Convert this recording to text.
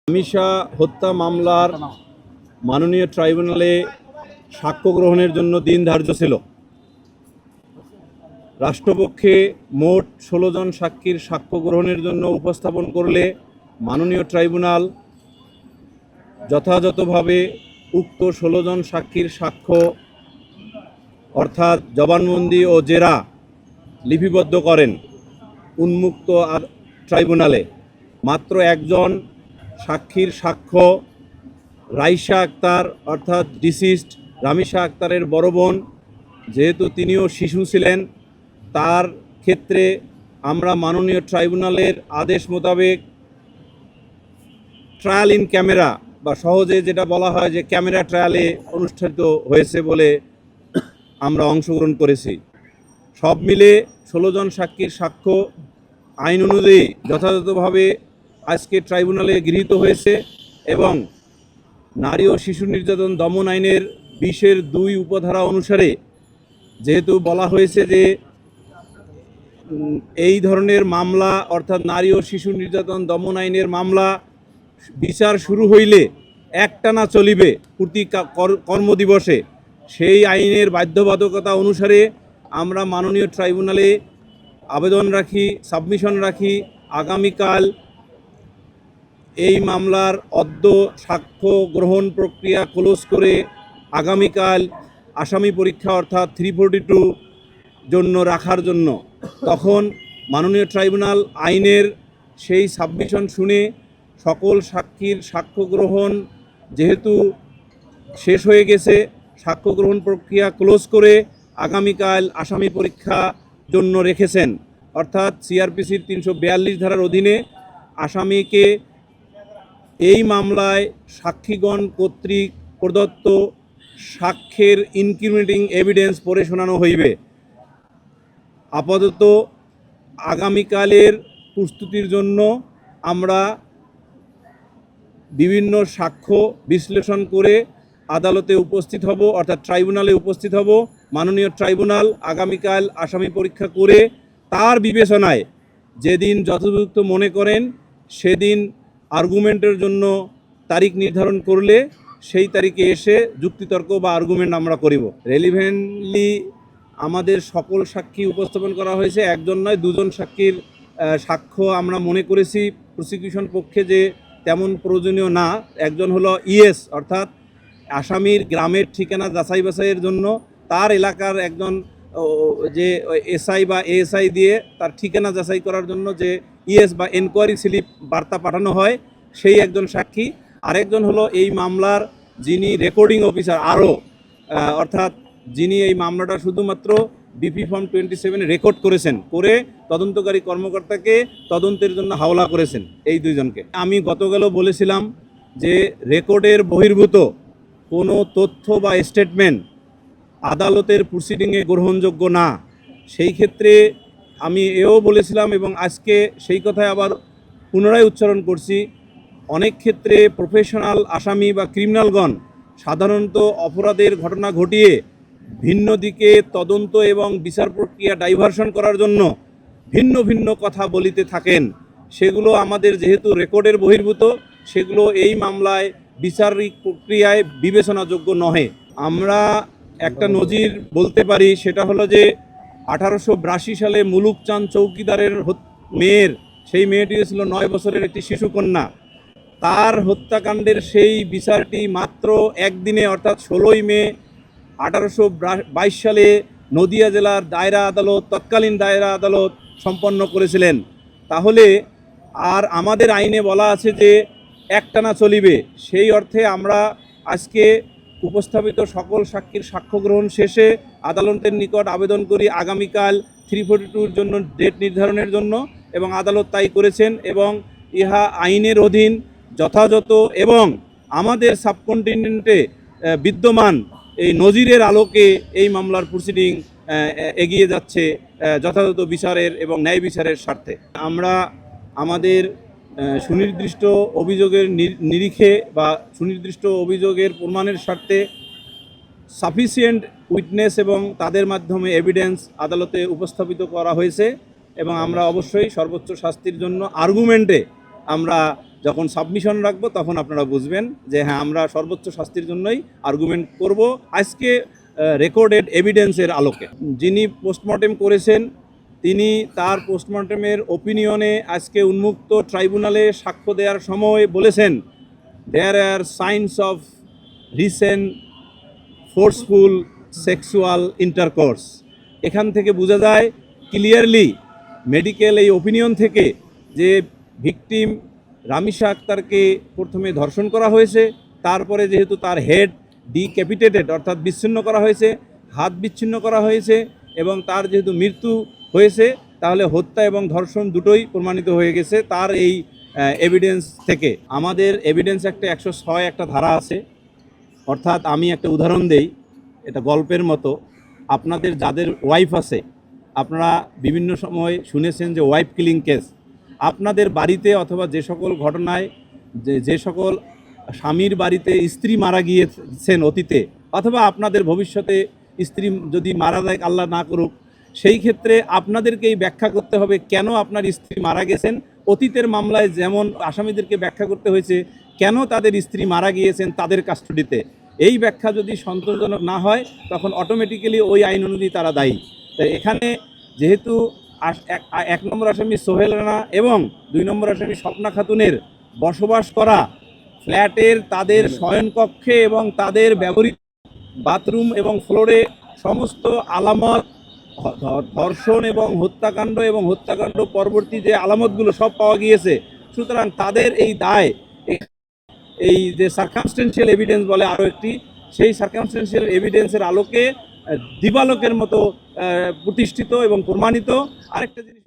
রামিসা হত্যা মামলার মাননীয় ট্রাইব্যুনালে সাক্ষ্য গ্রহণের জন্য দিন ধার্য ছিল। রাষ্ট্রপক্ষে মোট ১৬ জন সাক্ষীর সাক্ষ্য গ্রহণের জন্য উপস্থাপন করলে মাননীয় ট্রাইব্যুনাল যথাযথভাবে উক্ত ১৬ জন সাক্ষীর সাক্ষ্য অর্থাৎ জবানবন্দি ও জেরা লিপিবদ্ধ করেন উন্মুক্ত ট্রাইব্যুনালে। মাত্র একজন সাক্ষীর সাক্ষ্য রাইসা আক্তার অর্থাৎ ডিসিস্ট রামিসা আক্তারের বড় বোন, যেহেতু তিনিও শিশু ছিলেন, তার ক্ষেত্রে আমরা মাননীয় ট্রাইব্যুনালের আদেশ মোতাবেক ট্রায়াল ইন ক্যামেরা বা সহজে যেটা বলা হয় যে ক্যামেরা ট্রায়ালে অনুষ্ঠিত হয়েছে বলে আমরা অংশগ্রহণ করেছি। সব মিলে ১৬ জন সাক্ষীর সাক্ষ্য আইন অনুযায়ী যথাযথভাবে আজকে ট্রাইব্যুনালে গৃহীত হয়েছে এবং নারী ও শিশু নির্যাতন দমন আইনের ২০-২ উপধারা অনুসারে যেহেতু বলা হয়েছে যে এই ধরনের মামলা অর্থাৎ নারী ও শিশু নির্যাতন দমন আইনের মামলা বিচার শুরু হইলে একটানা চলিবে প্রতি কর্মদিবসে, সেই আইনের বাধ্যবাধকতা অনুসারে আমরা মাননীয় ট্রাইব্যুনালে আবেদন রাখি, সাবমিশন রাখি আগামীকাল এই মামলার অদ্য সাক্ষ্য গ্রহণ প্রক্রিয়া ক্লোজ করে আগামীকাল আসামি পরীক্ষা অর্থাৎ 342 জন্য রাখার জন্য। তখন মাননীয় ট্রাইব্যুনাল আইনের সেই সাবমিশন শুনে সকল সাক্ষীর সাক্ষ্য গ্রহণ যেহেতু শেষ হয়ে গেছে, সাক্ষ্য গ্রহণ প্রক্রিয়া ক্লোজ করে আগামীকাল আসামি পরীক্ষা জন্য রেখেছেন। অর্থাৎ সিআরপিসির ৩৪২ ধারার অধীনে আসামিকে এই মামলায় সাক্ষীগণ কর্তৃক প্রদত্ত সাক্ষ্যের ইনক্রিমিনেটিং এভিডেন্স পড়ে শোনানো হইবে। আপাতত আগামীকালের প্রস্তুতির জন্য আমরা বিভিন্ন সাক্ষ্য বিশ্লেষণ করে আদালতে উপস্থিত হব, অর্থাৎ ট্রাইব্যুনালে উপস্থিত হব। মাননীয় ট্রাইব্যুনাল আগামীকাল আসামি পরীক্ষা করে তার বিবেচনায় যেদিন যথোপযুক্ত মনে করেন সেদিন আর্গুমেন্টের জন্য তারিখ নির্ধারণ করলে সেই তারিখে এসে যুক্তিতর্ক বা আর্গুমেন্ট আমরা করিব। রেলিভেন্টলি আমাদের সকল সাক্ষী উপস্থাপন করা হয়েছে, একজন নয় ২ জন সাক্ষীর সাক্ষ্য আমরা মনে করেছি প্রসিকিউশন পক্ষে যে তেমন প্রয়োজনীয় না। একজন হলো ইএস অর্থাৎ আসামির গ্রামের ঠিকানা যাচাই বাছাইয়ের জন্য তার এলাকার একজন যে এসআই বা এএসআই দিয়ে তার ঠিকানা যাচাই করার জন্য যে ইএস বা এনকোয়ারি স্লিপ বার্তা পাঠানো হয় সেই একজন সাক্ষী। আরেকজন হলো এই মামলার যিনি রেকর্ডিং অফিসার অর্থাৎ যিনি এই মামলাটা শুধুমাত্র বিপি ফর্ম 27 রেকর্ড করেছেন, করে তদন্তকারী কর্মকর্তাকে তদন্তের জন্য হাওলা করেছেন। এই 2 জনকে আমি গতকালও বলেছিলাম যে রেকর্ডের বহির্ভূত কোনো তথ্য বা স্টেটমেন্ট আদালতের প্রসিডিংয়ে গ্রহণযোগ্য না। সেই ক্ষেত্রে আমি এও বলেছিলাম এবং আজকে সেই কথায় আবার পুনরায় উচ্চারণ করছি, অনেক ক্ষেত্রে প্রফেশনাল আসামি বা ক্রিমিনালগণ সাধারণত অপরাধের ঘটনা ঘটিয়ে ভিন্ন দিকে তদন্ত এবং বিচার প্রক্রিয়া ডাইভারশন করার জন্য ভিন্ন ভিন্ন কথা বলিতে থাকেন। সেগুলো আমাদের যেহেতু রেকর্ডের বহির্ভূত, সেগুলো এই মামলায় বিচারিক প্রক্রিয়ায় বিবেচনাযোগ্য নহে। আমরা একটা নজির বলতে পারি, সেটা হলো যে 1882 সালে মুলুক চাঁদ চৌকিদারের মেয়ের, সেই মেয়েটি ছিল 9 বছরের একটি শিশুকন্যা, তার হত্যাকাণ্ডের সেই বিচারটি মাত্র একদিনে অর্থাৎ 16ই মে 1822 সালে নদিয়া জেলার দায়রা আদালত, তৎকালীন দায়রা আদালত সম্পন্ন করেছিলেন। তাহলে আর আমাদের আইনে বলা আছে যে একটানা চলিবে, সেই অর্থে আমরা আজকে উপস্থাপিত সকল সাক্ষীর সাক্ষ্য গ্রহণ শেষে আদালতের নিকট আবেদন করি আগামীকাল 342-র জন্য ডেট নির্ধারণের জন্য, এবং আদালত তাই করেছেন এবং ইহা আইনের অধীন যথাযথ এবং আমাদের সাবকন্টিনেন্টে বিদ্যমান এই নজিরের আলোকে এই মামলার প্রসিডিং এগিয়ে যাচ্ছে যথাযথ বিচারের এবং ন্যায় বিচারের স্বার্থে। আমরা আমাদের সুনির্দিষ্ট অভিযোগের নিরিখে বা সুনির্দিষ্ট অভিযোগের প্রমাণের স্বার্থে সাফিসিয়েন্ট উইটনেস এবং তাদের মাধ্যমে এভিডেন্স আদালতে উপস্থাপিত করা হয়েছে এবং আমরা অবশ্যই সর্বোচ্চ শাস্তির জন্য আর্গুমেন্টে আমরা যখন সাবমিশন রাখবো তখন আপনারা বুঝবেন যে হ্যাঁ আমরা সর্বোচ্চ শাস্তির জন্যই আর্গুমেন্ট করব আজকে রেকর্ডেড এভিডেন্সের আলোকে। যিনি পোস্টমর্টেম করেছেন তিনি তার পোস্টমর্টেমের ওপিনিয়নে আজকে উন্মুক্ত ট্রাইব্যুনালে সাক্ষ্য দেওয়ার সময় বলেছেন there are signs of recent forceful sexual intercourse. এখান থেকে বোঝা যায় ক্লিয়ারলি মেডিকেল এই ওপিনিয়ন থেকে যে ভিকটিম রামিসা আক্তারকে প্রথমে ধর্ষণ করা হয়েছে, তারপরে যেহেতু তার হেড ডিক্যাপিটেটেড অর্থাৎ বিচ্ছিন্ন করা হয়েছে, হাত বিচ্ছিন্ন করা হয়েছে এবং তার যেহেতু মৃত্যু হয়েছে, তাহলে হত্যা এবং ধর্ষণ দুটোই প্রমাণিত হয়ে গেছে তার এই এভিডেন্স থেকে। আমাদের এভিডেন্স একটা 106 একটা ধারা আছে, অর্থাৎ আমি একটা উদাহরণ দেই, এটা গল্পের মতো। আপনাদের যাদের ওয়াইফ আছে, আপনারা বিভিন্ন সময় শুনেছেন যে ওয়াইফ কিলিং কেস। আপনাদের বাড়িতে অথবা যে সকল ঘটনায় যে সকল স্বামীর বাড়িতে স্ত্রী মারা গিয়েছেন অতীতে, অথবা আপনাদের ভবিষ্যতে স্ত্রী যদি মারা যায় আল্লাহ না করুক, সেই ক্ষেত্রে আপনাদেরকেই ব্যাখ্যা করতে হবে কেন আপনার স্ত্রী মারা গেছেন। অতীতের মামলায় যেমন আসামিদেরকে ব্যাখ্যা করতে হয়েছে কেন তাদের স্ত্রী মারা গিয়েছেন তাদের কাস্টডিতে। এই ব্যাখ্যা যদি সন্তোষজনক না হয় তখন অটোমেটিক্যালি ওই আইন অনুযায়ী তারা দায়ী। তাই এখানে যেহেতু 1 নম্বর আসামি সোহেল রানা এবং 2 নম্বর আসামি স্বপ্না খাতুনের বসবাস করা ফ্ল্যাটের তাদের শয়নকক্ষে এবং তাদের ব্যবহৃত বাথরুম এবং ফ্লোরে সমস্ত আলামত ধর্ষণ এবং হত্যাকাণ্ড পরবর্তী যে আলামতগুলো সব পাওয়া গিয়েছে, সুতরাং তাদের এই দায়, এই যে সার্কামস্টেন্সিয়াল এভিডেন্স বলে আরও একটি, সেই সার্কামস্টেন্সিয়াল এভিডেন্সের আলোকে দিবালোকের মতো প্রতিষ্ঠিত এবং প্রমাণিত। আরেকটা জিনিস